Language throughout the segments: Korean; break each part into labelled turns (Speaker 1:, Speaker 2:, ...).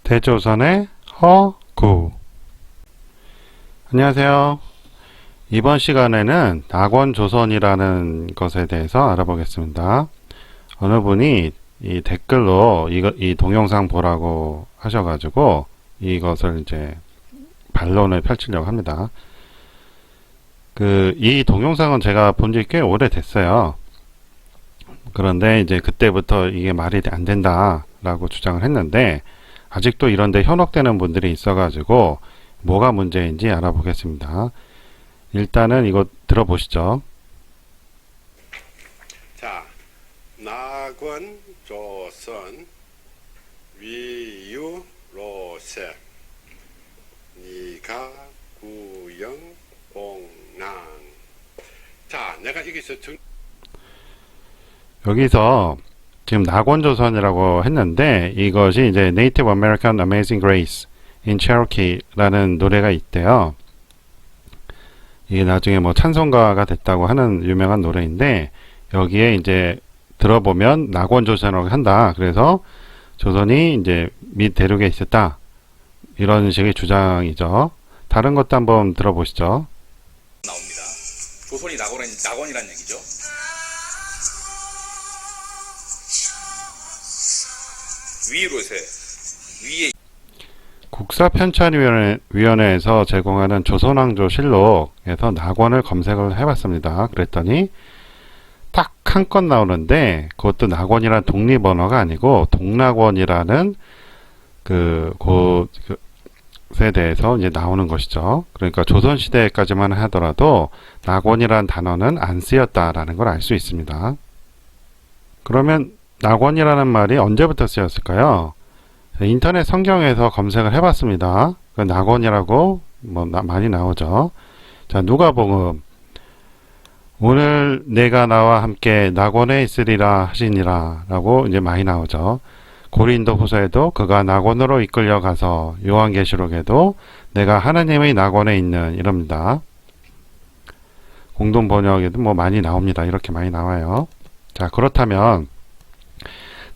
Speaker 1: 대조선의 허구. 안녕하세요. 이번 시간에는 낙원조선이라는 것에 대해서 알아보겠습니다. 어느 분이 이 댓글로 이 동영상 보라고 하셔가지고 이것을 이제 반론을 펼치려고 합니다. 이 동영상은 제가 본 지 꽤 오래됐어요. 그런데 이제 그때부터 이게 말이 안 된다라고 주장을 했는데 아직도 이런데 현혹되는 분들이 있어가지고 뭐가 문제인지 알아보겠습니다. 일단은 이거 들어보시죠.
Speaker 2: 자, 낙원, 조선, 위유, 로세, 니가, 구영, 공난. 자, 내가 여기서
Speaker 1: 여기서 지금 낙원조선이라고 했는데 이것이 이제 Native American Amazing Grace in Cherokee라는 노래가 있대요. 이게 나중에 뭐 찬송가가 됐다고 하는 유명한 노래인데 여기에 이제 들어보면 낙원조선이라고 한다. 그래서 조선이 이제 밑 대륙에 있었다. 이런 식의 주장이죠. 다른 것도 한번 들어보시죠.
Speaker 3: 나옵니다. 조선이 낙원이란 얘기죠. 위로세 위에
Speaker 1: 국사편찬위원회에서 제공하는 조선왕조실록에서 낙원을 검색을 해봤습니다. 그랬더니 딱 한 건 나오는데 그것도 낙원이라는 독립언어가 아니고 동낙원이라는 곳에 대해서 이제 나오는 것이죠. 그러니까 조선시대까지만 하더라도 낙원이라는 단어는 안 쓰였다라는 걸 알 수 있습니다. 그러면 낙원이라는 말이 언제부터 쓰였을까요? 인터넷 성경에서 검색을 해봤습니다. 낙원이라고 많이 나오죠. 자, 누가복음 오늘 내가 나와 함께 낙원에 있으리라 하시니라 라고 이제 많이 나오죠. 고린도후서에도 그가 낙원으로 이끌려 가서 요한계시록에도 내가 하나님의 낙원에 있는 이럽니다. 공동번역에도 뭐 많이 나옵니다. 이렇게 많이 나와요. 자, 그렇다면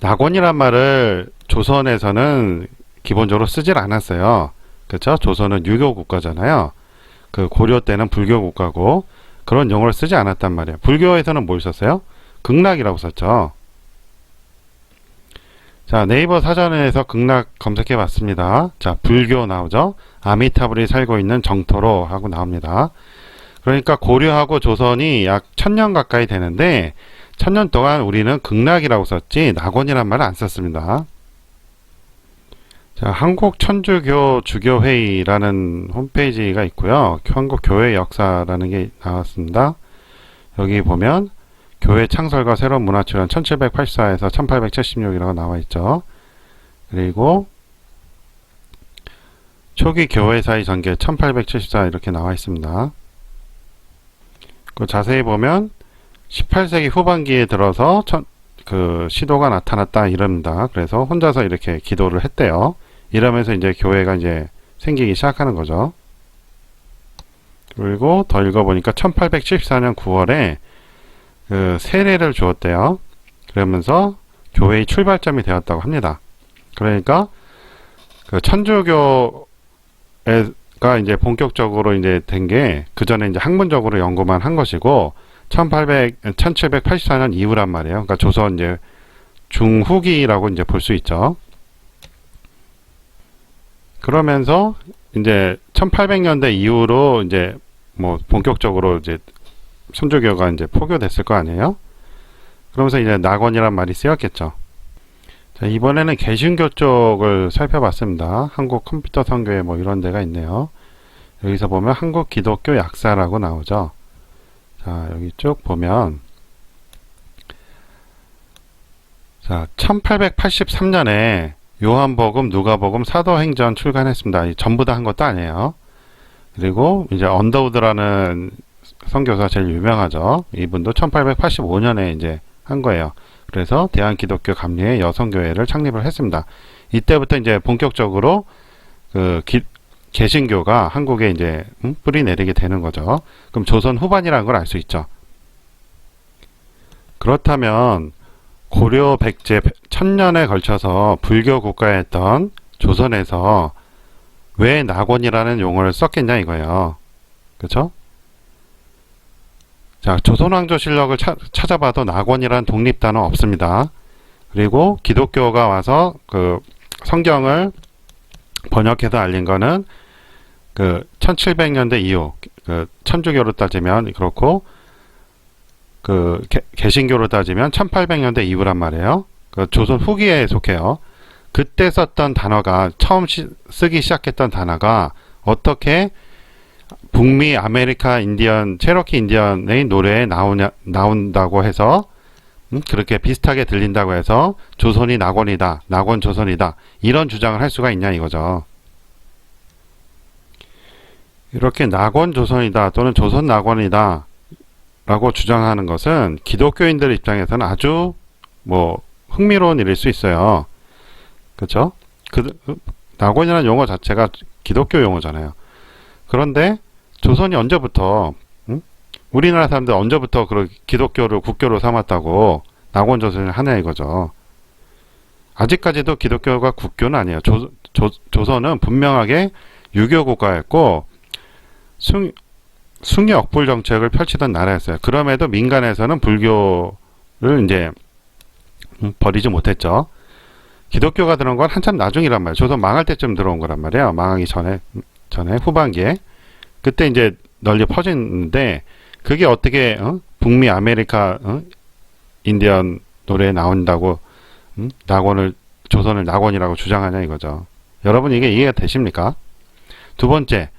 Speaker 1: 낙원이란 말을 조선에서는 기본적으로 쓰질 않았어요. 그렇죠? 조선은 유교 국가잖아요. 고려 때는 불교 국가고 그런 용어를 쓰지 않았단 말이에요. 불교에서는 뭘 썼어요? 극락이라고 썼죠. 자, 네이버 사전에서 극락 검색해 봤습니다. 자, 불교 나오죠? 아미타불이 살고 있는 정토로 하고 나옵니다. 그러니까 고려하고 조선이 약 1000년 가까이 되는데 1000년 동안 우리는 극락이라고 썼지 낙원이란 말을 안 썼습니다. 자, 한국천주교 주교회의라는 홈페이지가 있고요. 한국교회 역사라는 게 나왔습니다. 여기 보면 교회 창설과 새로운 문화 출현 1784에서 1876이라고 나와 있죠. 그리고 초기 교회사의 전개 1874 이렇게 나와 있습니다. 자세히 보면 18세기 후반기에 들어서 시도가 나타났다 이럽니다. 그래서 혼자서 이렇게 기도를 했대요. 이러면서 이제 교회가 이제 생기기 시작하는 거죠. 그리고 더 읽어보니까 1874년 9월에 세례를 주었대요. 그러면서 교회의 출발점이 되었다고 합니다. 그러니까 천주교가 이제 본격적으로 이제 된 게 그 전에 이제 학문적으로 연구만 한 것이고 1784년 이후란 말이에요. 그러니까 조선 이제 중후기라고 이제 볼 수 있죠. 그러면서 이제 1800년대 이후로 이제 뭐 본격적으로 이제 천주교가 이제 포교됐을 거 아니에요? 그러면서 이제 낙원이란 말이 쓰였겠죠. 자, 이번에는 개신교 쪽을 살펴봤습니다. 한국 컴퓨터 선교회 뭐 이런 데가 있네요. 여기서 보면 한국 기독교 약사라고 나오죠. 자, 여기 쭉 보면 자, 1883년에 요한복음, 누가복음, 사도행전 출간했습니다. 전부 다 한 것도 아니에요. 그리고 이제 언더우드라는 선교사 제일 유명하죠. 이분도 1885년에 이제 한 거예요. 그래서 대한기독교 감리회 여성교회를 창립을 했습니다. 이때부터 이제 본격적으로 개신교가 한국에 이제 뿌리 내리게 되는 거죠. 그럼 조선 후반이라는 걸 알 수 있죠. 그렇다면 고려 백제 1000년에 걸쳐서 불교 국가였던 조선에서 왜 낙원이라는 용어를 썼겠냐 이거예요. 그쵸? 자, 조선왕조실록을 찾아봐도 낙원이라는 독립단어 없습니다. 그리고 기독교가 와서 그 성경을 번역해서 알린 거는 그 1700년대 이후, 그 천주교로 따지면 그렇고, 그 개신교로 따지면 1800년대 이후란 말이에요. 그 조선 후기에 속해요. 그때 썼던 단어가 처음 쓰기 시작했던 단어가 어떻게 북미 아메리카 인디언 체로키 인디언의 노래에 나온다고 해서 그렇게 비슷하게 들린다고 해서 조선이 낙원이다, 낙원 조선이다 이런 주장을 할 수가 있냐 이거죠. 이렇게 낙원 조선이다 또는 조선 낙원이다 라고 주장하는 것은 기독교인들 입장에서는 아주 뭐 흥미로운 일일 수 있어요. 그렇죠? 낙원이라는 용어 자체가 기독교 용어잖아요. 그런데 조선이 언제부터 우리나라 사람들 언제부터 기독교를 국교로 삼았다고 낙원 조선을 하냐 이거죠. 아직까지도 기독교가 국교는 아니에요. 조선은 분명하게 유교 국가였고 숭례 억불 정책을 펼치던 나라였어요. 그럼에도 민간에서는 불교를 이제 버리지 못했죠. 기독교가 들어온 건 한참 나중이란 말이에요. 조선 망할 때쯤 들어온 거란 말이에요. 망하기 전에 후반기에. 그때 이제 널리 퍼지는데 그게 어떻게 북미 아메리카 인디언 노래에 나온다고 조선을 낙원이라고 주장하냐 이거죠. 여러분 이게 이해가 되십니까? 두 번째,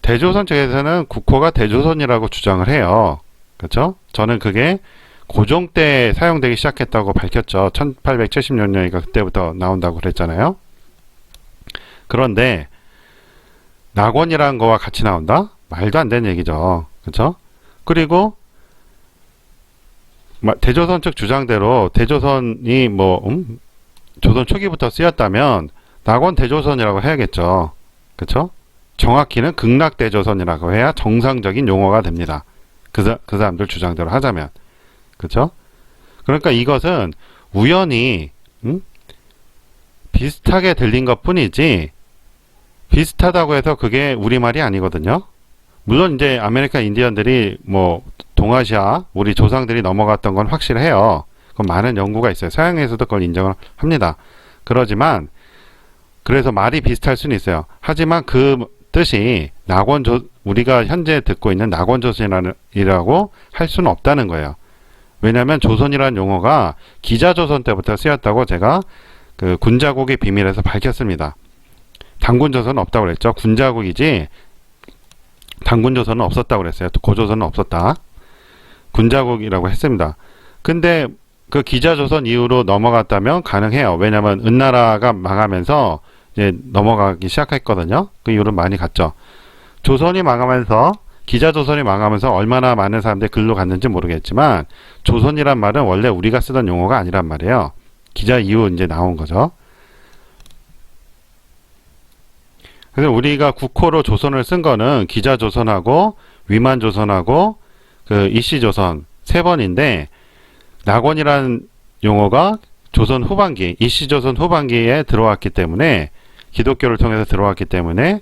Speaker 1: 대조선 측에서는 국호가 대조선이라고 주장을 해요. 그렇죠? 저는 그게 고종 때 사용되기 시작했다고 밝혔죠. 1870년이니까 그때부터 나온다고 그랬잖아요. 그런데 낙원이라는 거와 같이 나온다? 말도 안 되는 얘기죠. 그렇죠? 그리고 대조선 측 주장대로 대조선이 조선 초기부터 쓰였다면 낙원 대조선이라고 해야겠죠. 그렇죠? 정확히는 극락대조선이라고 해야 정상적인 용어가 됩니다. 그 사람들 주장대로 하자면. 그렇죠? 그러니까 이것은 우연히 비슷하게 들린 것 뿐이지 비슷하다고 해서 그게 우리말이 아니거든요. 물론 이제 아메리카 인디언들이 동아시아 우리 조상들이 넘어갔던 건 확실해요. 그건 많은 연구가 있어요. 서양에서도 그걸 인정을 합니다. 그러지만 그래서 말이 비슷할 수는 있어요. 하지만 그 뜻이 우리가 현재 듣고 있는 낙원조선이라고 할 수는 없다는 거예요. 왜냐하면 조선이라는 용어가 기자조선 때부터 쓰였다고 제가 그 군자국의 비밀에서 밝혔습니다. 단군조선은 없다고 그랬죠. 군자국이지 단군조선은 없었다고 그랬어요. 고조선은 없었다. 군자국이라고 했습니다. 근데 그 기자조선 이후로 넘어갔다면 가능해요. 왜냐하면 은나라가 망하면서 이제 넘어가기 시작했거든요. 그 이후로 많이 갔죠. 조선이 망하면서 기자조선이 망하면서 얼마나 많은 사람들이 글로 갔는지 모르겠지만 조선이란 말은 원래 우리가 쓰던 용어가 아니란 말이에요. 기자 이후 이제 나온 거죠. 그래서 우리가 국호로 조선을 쓴 거는 기자조선하고 위만조선하고 그 이씨조선 세 번인데 낙원이라는 용어가 조선 후반기, 이씨조선 후반기에 들어왔기 때문에 기독교를 통해서 들어왔기 때문에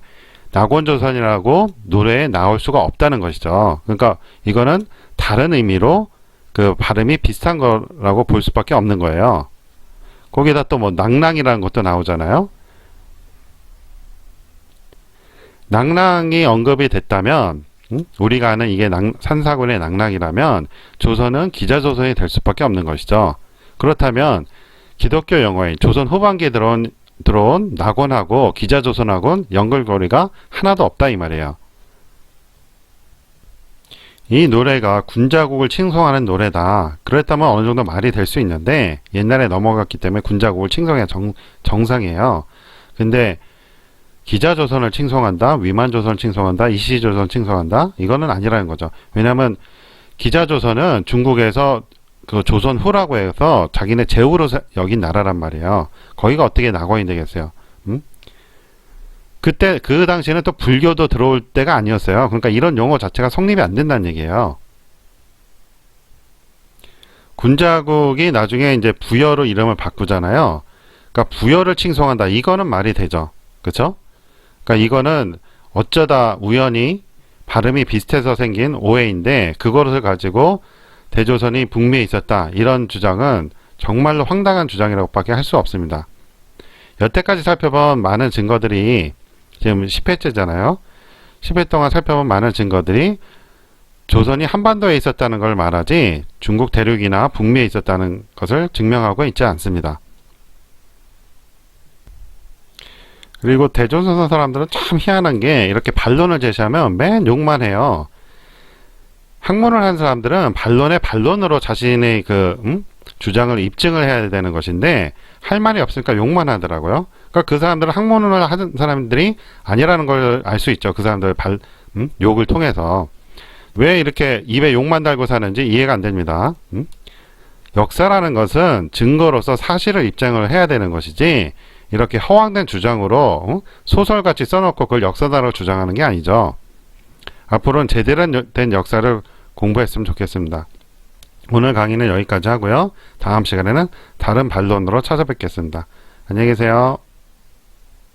Speaker 1: 낙원조선이라고 노래에 나올 수가 없다는 것이죠. 그러니까 이거는 다른 의미로 그 발음이 비슷한 거라고 볼 수밖에 없는 거예요. 거기다 또 낭랑이라는 것도 나오잖아요. 낭랑이 언급이 됐다면 우리가 아는 이게 산사군의 낭랑이라면 조선은 기자조선이 될 수밖에 없는 것이죠. 그렇다면 기독교 영어인 조선 후반기에 들어온 낙원하고 기자조선하고는 연결고리가 하나도 없다 이 말이에요. 이 노래가 군자국을 칭송하는 노래다. 그랬다면 어느 정도 말이 될 수 있는데 옛날에 넘어갔기 때문에 군자국을 칭송해야 정상이에요. 근데 기자조선을 칭송한다, 위만조선을 칭송한다, 이씨조선을 칭송한다 이거는 아니라는 거죠. 왜냐하면 기자조선은 중국에서 그 조선 후라고 해서 자기네 제후로 여긴 나라란 말이에요. 거기가 어떻게 낙원이 되겠어요? 그때 그 당시에는 또 불교도 들어올 때가 아니었어요. 그러니까 이런 용어 자체가 성립이 안 된다는 얘기예요. 군자국이 나중에 이제 부여로 이름을 바꾸잖아요. 그러니까 부여를 칭송한다. 이거는 말이 되죠. 그쵸? 그러니까 이거는 어쩌다 우연히 발음이 비슷해서 생긴 오해인데 그것을 가지고 대조선이 북미에 있었다. 이런 주장은 정말로 황당한 주장이라고밖에 할 수 없습니다. 여태까지 살펴본 많은 증거들이 지금 10회째잖아요. 10회 동안 살펴본 많은 증거들이 조선이 한반도에 있었다는 걸 말하지 중국 대륙이나 북미에 있었다는 것을 증명하고 있지 않습니다. 그리고 대조선 사람들은 참 희한한 게 이렇게 반론을 제시하면 맨 욕만 해요. 학문을 한 사람들은 반론에 반론으로 자신의 주장을 입증을 해야 되는 것인데 할 말이 없으니까 욕만 하더라고요. 그러니까 그 사람들은 학문을 하는 사람들이 아니라는 걸 알 수 있죠. 그 사람들의 욕을 통해서. 왜 이렇게 입에 욕만 달고 사는지 이해가 안 됩니다. 역사라는 것은 증거로서 사실을 입증을 해야 되는 것이지 이렇게 허황된 주장으로 소설같이 써놓고 그걸 역사다라고 주장하는 게 아니죠. 앞으로는 제대로 된 역사를 공부했으면 좋겠습니다. 오늘 강의는 여기까지 하고요. 다음 시간에는 다른 반론으로 찾아뵙겠습니다. 안녕히 계세요.